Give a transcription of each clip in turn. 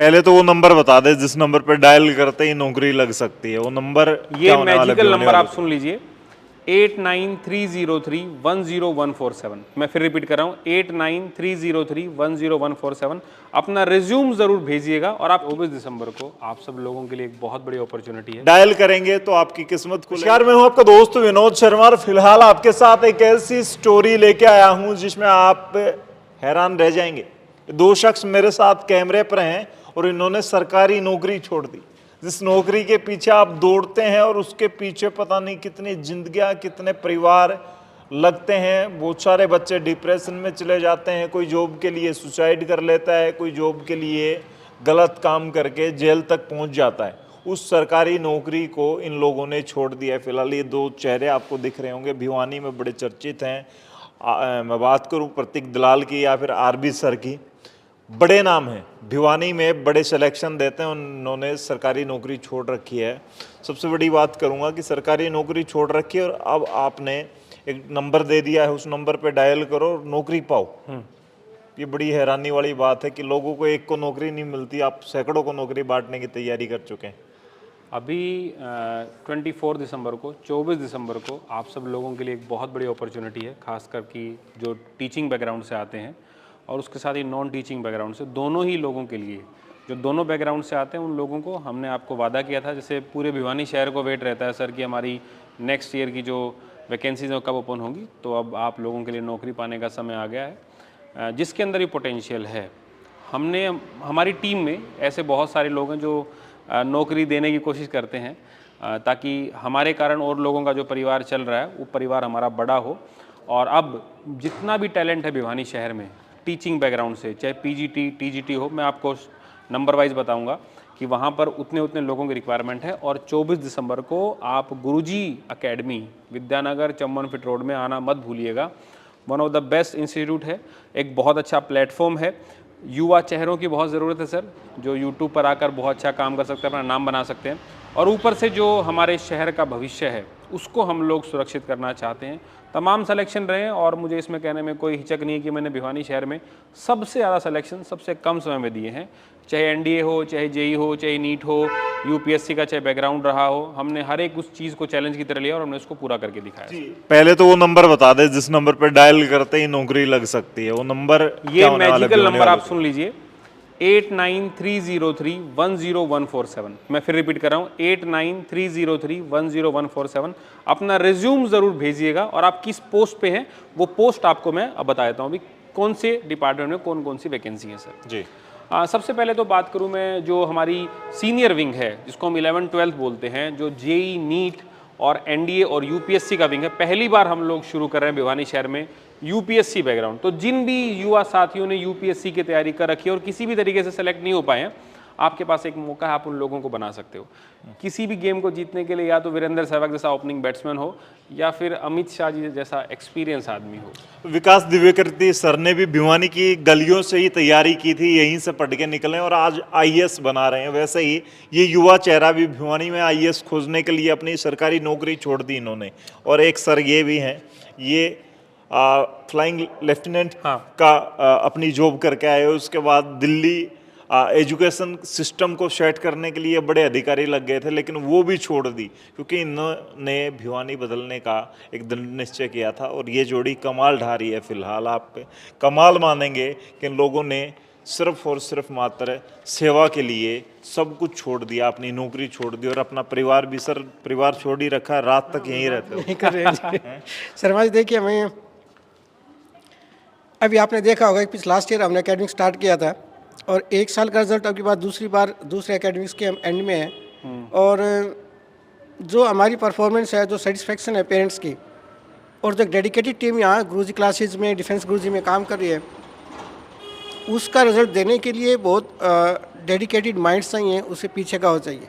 पहले तो वो नंबर बता दे जिस नंबर पे डायल करते ही नौकरी लग सकती है। वो नंबर ये मैजिकल नंबर आप सुन लीजिए 8930310147। मैं फिर रिपीट कर रहा हूँ 8930310147। अपना रिज्यूम जरूर भेजिएगा और आप 24 दिसंबर को आप सब लोगों के लिए एक बहुत बड़ी अपॉर्चुनिटी है। डायल करेंगे तो आपकी किस्मत खुलेगी। नमस्कार, मैं हूं आपका दोस्त विनोद शर्मा और फिलहाल आपके साथ एक ऐसी स्टोरी लेके आया हूं जिसमें आप हैरान रह जाएंगे। दो शख्स मेरे साथ कैमरे पर हैं और इन्होंने सरकारी नौकरी छोड़ दी। जिस नौकरी के पीछे आप दौड़ते हैं और उसके पीछे पता नहीं कितनी जिंदगियां, कितने परिवार लगते हैं। बहुत सारे बच्चे डिप्रेशन में चले जाते हैं, कोई जॉब के लिए सुसाइड कर लेता है, कोई जॉब के लिए गलत काम करके जेल तक पहुंच जाता है। उस सरकारी नौकरी को इन लोगों ने छोड़ दिया है। फिलहाल ये दो चेहरे आपको दिख रहे होंगे, भिवानी में बड़े चर्चित हैं। मैं बात करूं प्रतीक दलाल की या फिर आरबी सर की, बड़े नाम हैं, भिवानी में बड़े सिलेक्शन देते हैं। उन्होंने सरकारी नौकरी छोड़ रखी है। सबसे बड़ी बात करूंगा कि सरकारी नौकरी छोड़ रखी है और अब आपने एक नंबर दे दिया है, उस नंबर पे डायल करो और नौकरी पाओ। ये बड़ी हैरानी वाली बात है कि लोगों को एक को नौकरी नहीं मिलती, आप सैकड़ों को नौकरी बांटने की तैयारी कर चुके हैं। अभी 24 दिसंबर को 24 दिसंबर को आप सब लोगों के लिए एक बहुत बड़ी अपॉर्चुनिटी है, खासकर कि जो टीचिंग बैकग्राउंड से आते हैं और उसके साथ ही नॉन टीचिंग बैकग्राउंड से, दोनों ही लोगों के लिए। जो दोनों बैकग्राउंड से आते हैं उन लोगों को हमने आपको वादा किया था, जैसे पूरे भिवानी शहर को वेट रहता है सर कि हमारी नेक्स्ट ईयर की जो वैकेंसीज कब ओपन होगी, तो अब आप लोगों के लिए नौकरी पाने का समय आ गया है। जिसके अंदर ही पोटेंशियल है, हमने हमारी टीम में ऐसे बहुत सारे लोग हैं जो नौकरी देने की कोशिश करते हैं ताकि हमारे कारण और लोगों का जो परिवार चल रहा है वो परिवार हमारा बड़ा हो। और अब जितना भी टैलेंट है भिवानी शहर में टीचिंग बैकग्राउंड से, चाहे पीजीटी टीजीटी हो, मैं आपको नंबर वाइज बताऊंगा कि वहाँ पर उतने उतने लोगों की रिक्वायरमेंट है। और 24 दिसंबर को आप गुरुजी एकेडमी विद्यानगर चम्बन फिट रोड में आना मत भूलिएगा। One of the best institute है, एक बहुत अच्छा प्लेटफॉर्म है। युवा चेहरों की बहुत ज़रूरत है सर, जो यूट्यूब पर आकर बहुत अच्छा काम कर सकते हैं, अपना नाम बना सकते हैं। और ऊपर से जो हमारे शहर का भविष्य है उसको हम लोग सुरक्षित करना चाहते हैं। तमाम सिलेक्शन रहे हैं और मुझे इसमें कहने में कोई हिचक नहीं है कि मैंने भिवानी शहर में सबसे ज़्यादा सिलेक्शन सबसे कम समय में दिए हैं। चाहे एनडीए हो, चाहे जेई हो, चाहे नीट हो, यूपीएससी का चाहे बैकग्राउंड रहा हो, हमने हर एक उस चीज़ को चैलेंज की तरह लिया और हमने उसको पूरा करके दिखाया। पहले तो वो नंबर बता दे जिस नंबर पे डायल करते ही नौकरी लग सकती है। वो नंबर ये मैजिकल नंबर आप सुन लीजिए 8930310147। मैं फिर रिपीट कर रहा हूँ 8930310147। अपना रिज्यूम जरूर भेजिएगा और आप किस पोस्ट पे हैं वो पोस्ट आपको मैं अब बता देता हूँ अभी कौन से डिपार्टमेंट में कौन कौन सी वैकेंसी है सर जी। सबसे पहले तो बात करूं मैं, जो हमारी सीनियर विंग है जिसको हम 11-12 बोलते हैं, जो जेई नीट और एनडीए और यूपीएससी का विंग है, पहली बार हम लोग शुरू कर रहे हैं भिवानी शहर में यूपीएससी बैकग्राउंड। तो जिन भी युवा साथियों ने यूपीएससी की तैयारी कर रखी है और किसी भी तरीके से सेलेक्ट नहीं हो पाए हैं, आपके पास एक मौका है, आप उन लोगों को बना सकते हो। किसी भी गेम को जीतने के लिए या तो वीरेंद्र सहवाग जैसा ओपनिंग बैट्समैन हो या फिर अमित शाह जी जैसा एक्सपीरियंस आदमी हो। विकास दिव्यकीर्ति सर ने भी भिवानी की गलियों से ही तैयारी की थी, यहीं से पढ़ के निकले और आज आईएएस बना रहे हैं। वैसे ही ये युवा चेहरा भी भिवानी में आईएएस खोजने के लिए अपनी सरकारी नौकरी छोड़ दी इन्होंने। और एक सर ये भी हैं, ये फ्लाइंग लेफ्टिनेंट का अपनी जॉब करके आए, उसके बाद दिल्ली एजुकेशन सिस्टम को सेट करने के लिए बड़े अधिकारी लग गए थे, लेकिन वो भी छोड़ दी क्योंकि इन्होंने भिवानी बदलने का एक दृढ़ निश्चय किया था। और ये जोड़ी कमाल ढा रही है। फिलहाल आप कमाल मानेंगे कि इन लोगों ने सिर्फ और सिर्फ मात्र सेवा के लिए सब कुछ छोड़ दिया, अपनी नौकरी छोड़ दी और अपना परिवार भी। सर परिवार छोड़ ही रखा, रात तक यहीं रहते हो। शर्मा जी देखिए, मैं अभी आपने देखा होगा कि लास्ट ईयर हमने एकेडमिक स्टार्ट किया था और एक साल का रिजल्ट अबकी बार दूसरे एकेडमिक्स के एंड में है। और जो हमारी परफॉर्मेंस है, जो सेटिस्फेक्शन है पेरेंट्स की, और जो डेडिकेटेड टीम यहाँ गुरुजी क्लासेज में, डिफेंस गुरुजी में काम कर रही है, उसका रिजल्ट देने के लिए बहुत डेडिकेटेड माइंड्स चाहिए, उससे पीछे का हो चाहिए।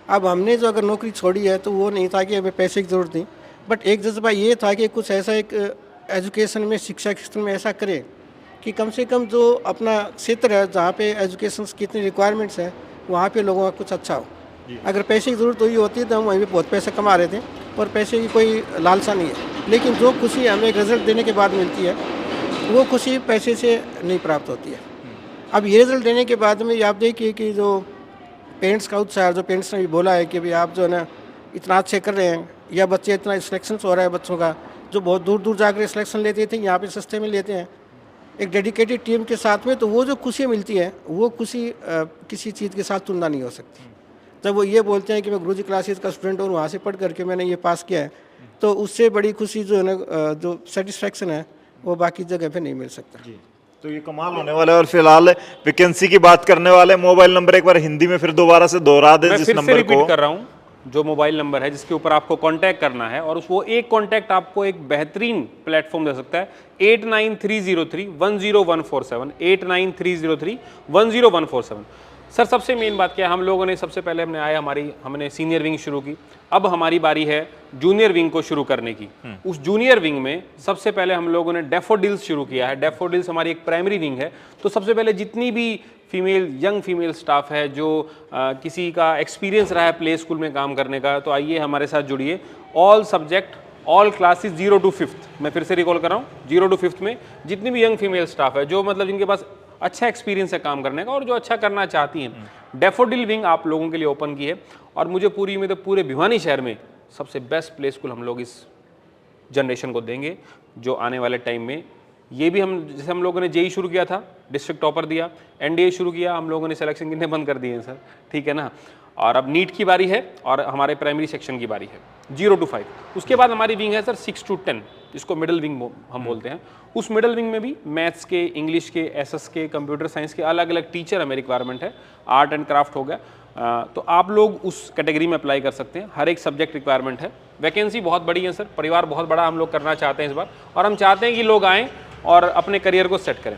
अब हमने जो अगर नौकरी छोड़ी है तो वो नहीं था कि हमें पैसे की ज़रूरत थी, बट एक जज्बा ये था कि कुछ ऐसा एक एजुकेशन में, शिक्षा के क्षेत्र में ऐसा करें कि कम से कम जो अपना क्षेत्र है जहाँ पे एजुकेशन की इतनी रिक्वायरमेंट्स है वहाँ पे लोगों का कुछ अच्छा हो। अगर पैसे की ज़रूरत हुई होती तो हम वहीं पे बहुत पैसे कमा रहे थे और पैसे की कोई लालसा नहीं है, लेकिन जो खुशी हमें एक रिजल्ट देने के बाद मिलती है वो खुशी पैसे से नहीं प्राप्त होती है। अब ये रिजल्ट देने के बाद में आप देखिए कि जो पेरेंट्स का उत्साह, जो पेरेंट्स ने भी बोला है कि भाई आप जो है ना इतना अच्छे कर रहे हैं, या बच्चे इतना सिलेक्शन हो रहा है बच्चों का, जो बहुत दूर दूर जाकर सिलेक्शन लेते थे यहाँ पे सस्ते में लेते हैं एक डेडिकेटेड टीम के साथ में, तो वो जो खुशी मिलती है वो खुशी किसी चीज़ के साथ तुलना नहीं हो सकती। जब वो ये बोलते हैं कि मैं गुरुजी क्लासेस का स्टूडेंट हूँ, वहाँ से पढ़ करके मैंने ये पास किया है, तो उससे बड़ी खुशी जो है ना, जो सेटिस्फैक्शन है वो बाकी जगह पे नहीं मिल सकता। तो ये कमाल होने वाला है। और फिलहाल वैकेंसी की बात करने वाले, मोबाइल नंबर एक बार हिंदी में फिर दोबारा से दोहरा दे मैं जिस फिर से नंबर रिपीट को। कर रहा हूँ, जो मोबाइल नंबर है जिसके ऊपर आपको कांटेक्ट करना है, और वो एक कांटेक्ट आपको एक बेहतरीन प्लेटफॉर्म दे सकता है, 8930310147, 8930310147। सर सबसे मेन बात क्या है, हम लोगों ने सबसे पहले हमने सीनियर विंग शुरू की, अब हमारी बारी है जूनियर विंग को शुरू करने की। उस जूनियर विंग में सबसे पहले हम लोगों ने डैफोडिल्स शुरू किया है। डैफोडिल्स हमारी एक प्राइमरी विंग है, तो सबसे पहले जितनी भी यंग फीमेल स्टाफ है जो किसी का एक्सपीरियंस रहा है प्ले स्कूल में काम करने का, तो आइए हमारे साथ जुड़िए। All subject, all classes 0 to 5th, मैं फिर से रिकॉल कर रहा हूँ, 0 to 5th में जितनी भी यंग फीमेल स्टाफ है, जो मतलब जिनके पास अच्छा एक्सपीरियंस है काम करने का और जो अच्छा करना चाहती हैं, डैफोडिल विंग आप लोगों के लिए ओपन की है। और मुझे पूरी उम्मीद है पूरे भिवानी शहर में सबसे बेस्ट प्ले स्कूल हम लोग इस जनरेशन को देंगे, जो आने वाले टाइम में ये भी जैसे हम लोगों ने जेई शुरू किया था, डिस्ट्रिक्ट टॉपर दिया, एनडीए शुरू किया, हम लोगों ने सिलेक्शन कितने बंद कर दिए हैं सर, ठीक है ना। और अब नीट की बारी है और हमारे प्राइमरी सेक्शन की बारी है 0 to 5। उसके बाद हमारी विंग है सर 6 to 10, जिसको मिडिल विंग हम बोलते हैं। उस मिडिल विंग में भी मैथ्स के, इंग्लिश के, एसएस के, कंप्यूटर साइंस के अलग अलग टीचर हमें रिक्वायरमेंट है। आर्ट एंड क्राफ्ट हो गया, तो आप लोग उस कैटेगरी में अप्लाई कर सकते हैं। हर एक सब्जेक्ट रिक्वायरमेंट है। वैकेंसी बहुत बड़ी है सर, परिवार बहुत बड़ा हम लोग करना चाहते हैं इस बार, और हम चाहते हैं कि लोग आएँ और अपने करियर को सेट करें।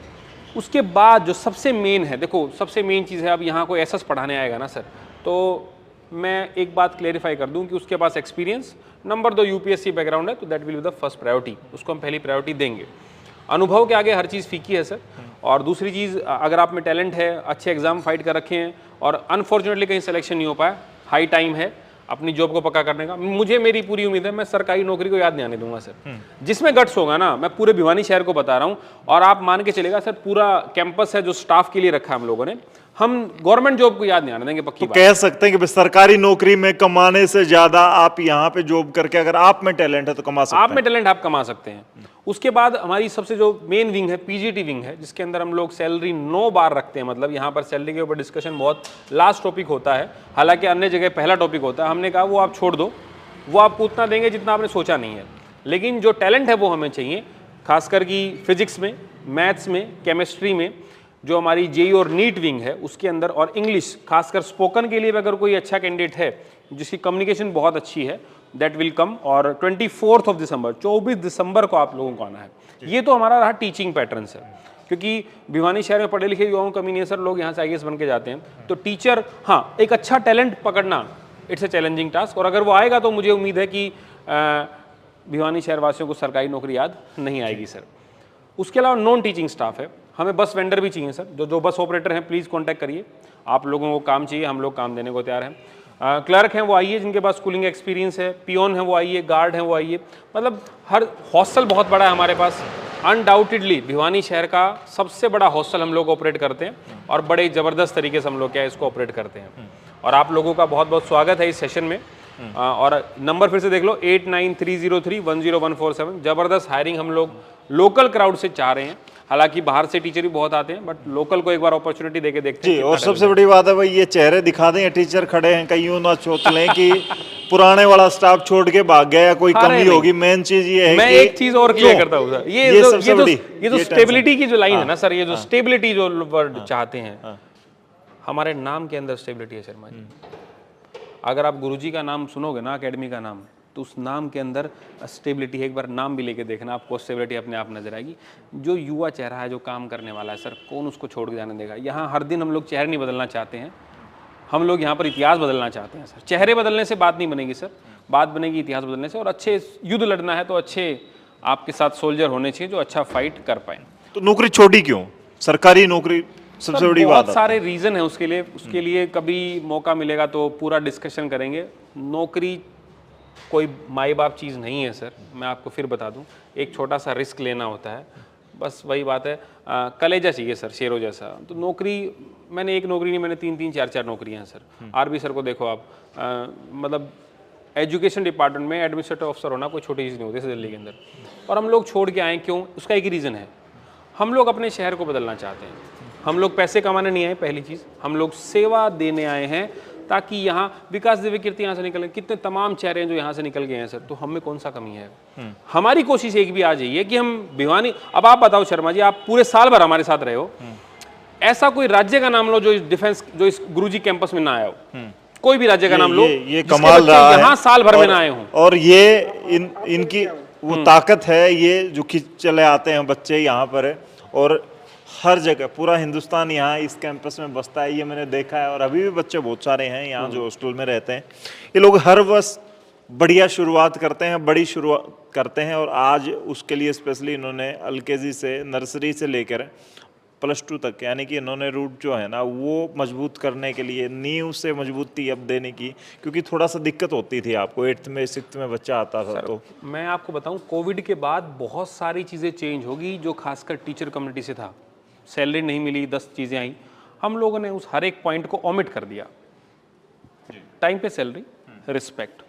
उसके बाद जो सबसे मेन है, देखो सबसे मेन चीज़ है, अब यहाँ कोई एसएस पढ़ाने आएगा ना सर, तो मैं एक बात क्लेरिफाई कर दूं कि उसके पास एक्सपीरियंस, नंबर 2 यूपीएससी बैकग्राउंड है, तो that will be the first priority, उसको हम पहली प्रायोरिटी देंगे। अनुभव के आगे हर चीज़ फीकी है सर। और दूसरी चीज़, अगर आप में टैलेंट है, अच्छे एग्जाम फाइट कर रखे हैं और अनफॉर्चुनेटली कहीं सिलेक्शन नहीं हो पाया, हाई टाइम है अपनी जॉब को पक्का करने का। मेरी पूरी उम्मीद है मैं सरकारी नौकरी को याद नहीं आने दूंगा सर। जिसमें गट्स होगा ना, मैं पूरे भिवानी शहर को बता रहा हूँ, और आप मान के चलेगा सर, पूरा कैंपस है जो स्टाफ के लिए रखा है हम लोगों ने, हम गवर्नमेंट जॉब को याद नहीं आने देंगे, पक्की बात। कह सकते हैं कि सरकारी नौकरी में कमाने से ज्यादा आप यहाँ पे जॉब करके अगर आप में टैलेंट है तो कमा सकते हैं। आप में टैलेंट आप कमा सकते हैं। उसके बाद हमारी सबसे जो मेन विंग है पीजीटी विंग है, जिसके अंदर हम लोग सैलरी 9 बार रखते हैं। मतलब यहाँ पर सैलरी के ऊपर डिस्कशन बहुत लास्ट टॉपिक होता है, हालांकि अन्य जगह पहला टॉपिक होता है। हमने कहा वो आप छोड़ दो, वो आपको उतना देंगे जितना आपने सोचा नहीं है, लेकिन जो टैलेंट है वो हमें चाहिए, खासकर कि फिजिक्स में, मैथ्स में, केमिस्ट्री में। जो हमारी जेई और नीट विंग है उसके अंदर, और इंग्लिश खासकर स्पोकन के लिए भी अगर कोई अच्छा कैंडिडेट है जिसकी कम्युनिकेशन बहुत अच्छी है, दैट विल कम। और 24 दिसंबर 24 दिसंबर को आप लोगों को आना है। ये तो हमारा रहा टीचिंग पैटर्न है, क्योंकि भिवानी शहर में पढ़े लिखे युवाओं कमी नहीं है सर, लोग यहाँ से आईएएस बन के जाते हैं। तो टीचर, हाँ, एक अच्छा टैलेंट पकड़ना, इट्स ए चैलेंजिंग टास्क, और अगर वो आएगा तो मुझे उम्मीद है कि भिवानी शहर वासियों को सरकारी नौकरी याद नहीं आएगी सर। उसके अलावा नॉन टीचिंग स्टाफ है, हमें बस वेंडर भी चाहिए सर। जो बस ऑपरेटर हैं प्लीज़ कांटेक्ट करिए, आप लोगों को काम चाहिए, हम लोग काम देने को तैयार हैं। क्लर्क हैं वो आइए, जिनके पास स्कूलिंग एक्सपीरियंस है, पियोन है वो आइए, गार्ड हैं वो आइए। मतलब हर हॉस्टल बहुत बड़ा है हमारे पास, अनडाउटेडली भिवानी शहर का सबसे बड़ा हॉस्टल हम लोग ऑपरेट करते हैं, और बड़े ज़बरदस्त तरीके से हम लोग क्या है इसको ऑपरेट करते हैं। और आप लोगों का बहुत बहुत स्वागत है इस सेशन में। और नंबर फिर से देख लो, 8930310147। ज़बरदस्त हायरिंग हम लोग लोकल क्राउड से चाह रहे हैं, हालांकि बाहर से टीचर भी बहुत आते हैं, बट लोकल को एक बार अपॉर्चुनिटी देके देखते हैं। जी, और सबसे बड़ी बात है भाई, ये चेहरे दिखा दें, टीचर खड़े हैं, कहीं यूं ना सोच लें कि पुराने वाला स्टाफ छोड़ के भाग गया या कोई कमी होगी। मेन चीज ये है मैं कि एक चीज और क्लियर करता हूँ सर, ये जो स्टेबिलिटी की जो लाइन है ना सर, ये जो स्टेबिलिटी जो वर्ड चाहते हैं, हमारे नाम के अंदर स्टेबिलिटी है शर्मा जी। अगर आप गुरुजी का नाम सुनोगे ना, एकेडमी का नाम, तो उस नाम के अंदर स्टेबिलिटी है। एक बार नाम भी लेके देखना, आपको स्टेबिलिटी अपने आप नजर आएगी। जो युवा चेहरा है, जो काम करने वाला है सर, कौन उसको छोड़ के जाने देगा। यहाँ हर दिन हम लोग चेहरे नहीं बदलना चाहते हैं, हम लोग यहाँ पर इतिहास बदलना चाहते हैं सर। चेहरे बदलने से बात नहीं बनेगी सर, बात बनेगी इतिहास बदलने से। और अच्छे युद्ध लड़ना है तो अच्छे आपके साथ सोल्जर होने चाहिए जो अच्छा फाइट कर पाए। तो नौकरी छोड़ी क्यों? सरकारी नौकरी सबसे बड़ी बात है। बहुत सारे रीजन है उसके लिए कभी मौका मिलेगा तो पूरा डिस्कशन करेंगे। नौकरी कोई माई बाप चीज़ नहीं है सर, मैं आपको फिर बता दूं। एक छोटा सा रिस्क लेना होता है, बस वही बात है, कलेजा चाहिए सर, शेरों जैसा। तो नौकरी, मैंने एक नौकरी नहीं, मैंने 3-3 4-4 नौकरियां हैं सर। आरबी सर को देखो आप, मतलब एजुकेशन डिपार्टमेंट में एडमिनिस्ट्रेटिव अफसर होना कोई छोटी चीज़ नहीं होती दिल्ली के अंदर। और हम लोग छोड़ के आए क्यों? उसका एक ही रीज़न है, हम लोग अपने शहर को बदलना चाहते हैं। हम लोग पैसे कमाने नहीं आए, पहली चीज़, हम लोग सेवा देने आए हैं, ताकि यहाँ विकास दिव्य कीर्ति यहाँ से निकले, कितने तमाम चेहरे हैं जो यहाँ से निकल गए हैं सर। तो हम में कौन सा कमी है? हमारी कोशिश एक भी आ जाइए कि हम भिवानी, अब आप बताओ शर्मा जी, आप पूरे साल भर हमारे साथ रहे हो, ऐसा कोई राज्य का नाम लो जो इस डिफेंस, जो इस गुरुजी कैंपस में ना आया हो। कोई भी राज्य का नाम लो, ये कमाल रहा है, यहाँ साल भर में ना आए हों। और ये इनकी वो ताकत है, ये जो खिंच चले आते हैं बच्चे यहाँ पर, और हर जगह पूरा हिंदुस्तान यहाँ इस कैंपस में बसता है, ये मैंने देखा है। और अभी भी बच्चे बहुत सारे हैं यहाँ जो हॉस्टल में रहते हैं। ये लोग हर वर्ष बढ़िया शुरुआत करते हैं, बड़ी शुरुआत करते हैं, और आज उसके लिए स्पेशली इन्होंने एलकेजी से, नर्सरी से लेकर +2 तक, यानी कि इन्होंने रूट जो है ना वो मजबूत करने के लिए, नींव से मजबूती अब देने की, क्योंकि थोड़ा सा दिक्कत होती थी आपको 8th में 6th में बच्चा आता था। तो मैं आपको बताऊं, कोविड के बाद बहुत सारी चीज़ें चेंज होगी, जो खासकर टीचर कम्युनिटी से था। सैलरी नहीं मिली, 10 चीज़ें आई, हम लोगों ने उस हर एक पॉइंट को ओमिट कर दिया। टाइम पे सैलरी, रिस्पेक्ट,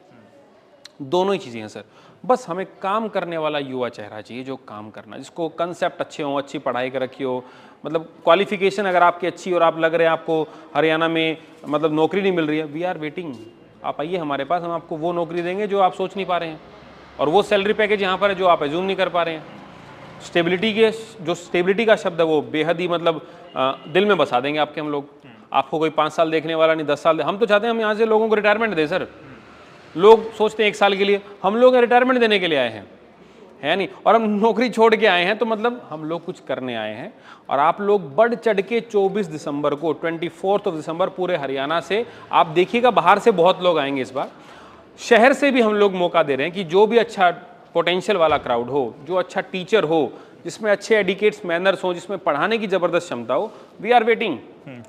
दोनों ही चीज़ें हैं सर। बस हमें काम करने वाला युवा चेहरा चाहिए, जो काम करना, जिसको कंसेप्ट अच्छे हों, अच्छी पढ़ाई कर रखी हो, मतलब क्वालिफिकेशन अगर आपकी अच्छी और आप लग रहे हैं आपको हरियाणा में मतलब नौकरी नहीं मिल रही है, वी आर वेटिंग, आप आइए हमारे पास, हम आपको वो नौकरी देंगे जो आप सोच नहीं पा रहे हैं, और वो सैलरी पैकेज यहाँ पर है जो आप एज्यूम नहीं कर पा रहे हैं। स्टेबिलिटी के, जो स्टेबिलिटी का शब्द है वो बेहद ही मतलब दिल में बसा देंगे आपके हम लोग। आपको कोई 5 साल देखने वाला नहीं, 10 साल, हम तो चाहते हैं हम यहाँ से लोगों को रिटायरमेंट दें सर। लोग सोचते हैं 1 साल के लिए, हम लोग रिटायरमेंट देने के लिए आए हैं, है नहीं, और हम नौकरी छोड़ के आए हैं, तो मतलब हम लोग कुछ करने आए हैं। और आप लोग बढ़ चढ़ के 24 दिसंबर को, 24 दिसंबर पूरे हरियाणा से, आप देखिएगा बाहर से बहुत लोग आएंगे इस बार, शहर से भी हम लोग मौका दे रहे हैं कि जो भी अच्छा पोटेंशियल वाला क्राउड हो, जो अच्छा टीचर हो, जिसमें अच्छे एडिकेट्स मैनर्स हो, जिसमें पढ़ाने की जबरदस्त क्षमता हो, वी आर वेटिंग।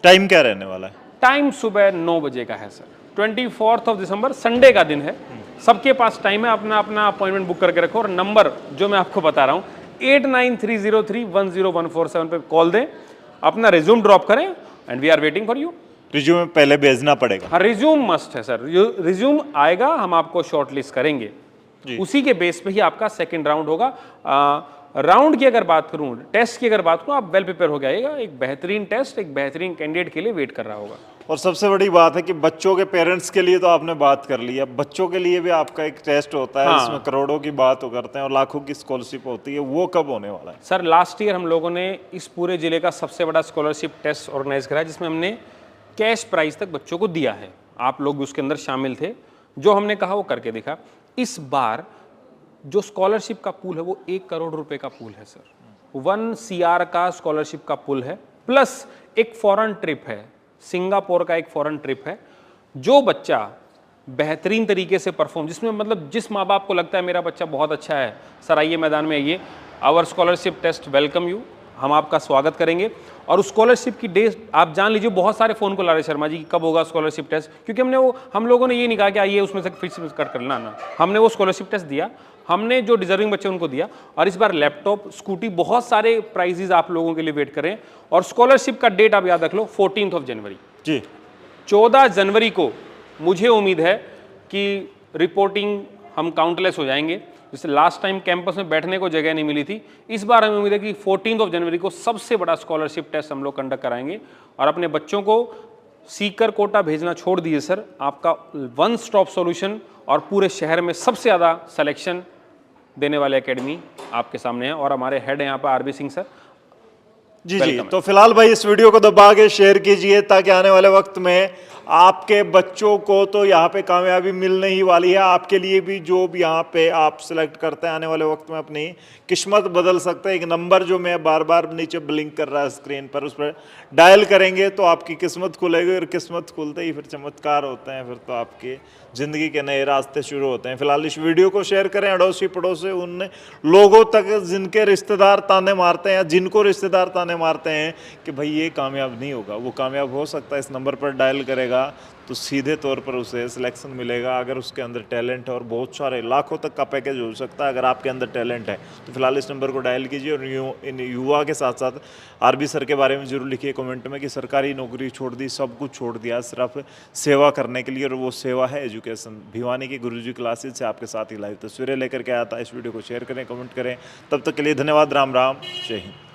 टाइम क्या रहने वाला है? टाइम सुबह 9 बजे का है सर। 24 दिसंबर संडे का दिन है, सबके पास टाइम है, अपना अपना अपॉइंटमेंट बुक करके रखो। और नंबर जो मैं आपको बता रहा हूँ 8930310147 पे कॉल दें, अपना रिज्यूम ड्रॉप करें, and we are waiting for you. Resume पहले भेजना पड़ेगा? हाँ, रिज्यूम मस्ट है सर, रिज्यूम आएगा, हम आपको शॉर्टलिस्ट करेंगे, उसी के बेस पे ही आपका सेकंड राउंड होगा। राउंड की अगर बात करूं, टेस्ट की अगर बात करूं, आप वेल प्रिपेयर हो जाइएगा। एक बेहतरीन टेस्ट एक बेहतरीन कैंडिडेट के लिए वेट कर रहा होगा। और सबसे बड़ी बात है कि बच्चों के पेरेंट्स के लिए तो आपने बात कर ली है, बच्चों के लिए भी आपका एक टेस्ट होता है। इसमें करोड़ों की बात करते हैं और लाखों की स्कॉलरशिप होती है, वो कब होने वाला है? सर, लास्ट ईयर हम लोगों ने इस पूरे जिले का सबसे बड़ा स्कॉलरशिप टेस्ट ऑर्गेनाइज करा, जिसमें हमने कैश प्राइज तक बच्चों को दिया है। आप लोग भी उसके अंदर शामिल थे, जो हमने कहा वो करके दिखा। इस बार जो स्कॉलरशिप का पूल है वो 1 करोड़ रुपए का पूल है सर, 1 CR का स्कॉलरशिप का पूल है, प्लस एक फॉरेन ट्रिप है, सिंगापुर का एक फॉरेन ट्रिप है। जो बच्चा बेहतरीन तरीके से परफॉर्म, जिसमें मतलब जिस माँ बाप को लगता है मेरा बच्चा बहुत अच्छा है, सर आइए मैदान में आइए, our scholarship test welcome you, हम आपका स्वागत करेंगे। और उस स्कॉलरशिप की डेट आप जान लीजिए, बहुत सारे फ़ोन कॉल आ रहे शर्मा जी कब होगा स्कॉलरशिप टेस्ट, क्योंकि हम लोगों ने ये नहीं कहा कि आइए उसमें से फिक्स कट कर लेना, हमने वो स्कॉलरशिप टेस्ट दिया, हमने जो डिजर्विंग बच्चे उनको दिया। और इस बार लैपटॉप, स्कूटी, बहुत सारे प्राइजेज आप लोगों के लिए वेट कर रहे हैं। और स्कॉलरशिप का डेट आप याद रख लो, 14 जनवरी जी। 14 जनवरी को मुझे उम्मीद है कि रिपोर्टिंग हम काउंटलेस हो जाएंगे। जैसे लास्ट टाइम कैंपस में बैठने को जगह नहीं मिली थी, इस बार हमें उम्मीद है कि 14 जनवरी को सबसे बड़ा स्कॉलरशिप टेस्ट हम लोग कंडक्ट कराएंगे। और अपने बच्चों को सीकर कोटा भेजना छोड़ दीजिए सर, आपका 1 स्टॉप सॉल्यूशन और पूरे शहर में सबसे ज़्यादा सिलेक्शन देने वाले एकेडमी आपके सामने है। और हमारे हेड हैं यहाँ पर RB सिंह सर। जी। तो फिलहाल भाई इस वीडियो को दबा के शेयर कीजिए, ताकि आने वाले वक्त में आपके बच्चों को तो यहाँ पे कामयाबी मिलने ही वाली है। आपके लिए भी जो भी यहाँ पे आप सिलेक्ट करते हैं, आने वाले वक्त में अपनी किस्मत बदल सकते हैं। एक नंबर जो मैं बार बार नीचे ब्लिंक कर रहा है स्क्रीन पर, उस पर डायल करेंगे तो आपकी किस्मत खुलेगी, और किस्मत खुलते ही फिर चमत्कार होते हैं, फिर तो आपकी ज़िंदगी के नए रास्ते शुरू होते हैं। फिलहाल इस वीडियो को शेयर करें अड़ोसी पड़ोसी उन लोगों तक जिनके रिश्तेदार ताने मारते हैं, या जिनको रिश्तेदार ताने मारते हैं कि भाई ये कामयाब नहीं होगा, वो कामयाब हो सकता है। इस नंबर पर डायल करेगा देगा तो सीधे तौर पर उसे सिलेक्शन मिलेगा। अगर उसके अंदर टैलेंट है, और बहुत सारे लाखों तक का पैकेज हो सकता है अगर आपके अंदर टैलेंट है, तो फिलहाल इस नंबर को डायल कीजिए। और इन युवा के साथ साथ आरबी सर के बारे में जरूर लिखिए कमेंट में कि सरकारी नौकरी छोड़ दी, सब कुछ छोड़ दिया सिर्फ सेवा करने के लिए, और वो सेवा है एजुकेशन। भिवानी की गुरुजी क्लासेज से आपके साथ ही लाइव तस्वीरें लेकर के आया था। इस वीडियो को शेयर करें, कमेंट करें। तब तक के लिए धन्यवाद। राम राम, जय हिंद।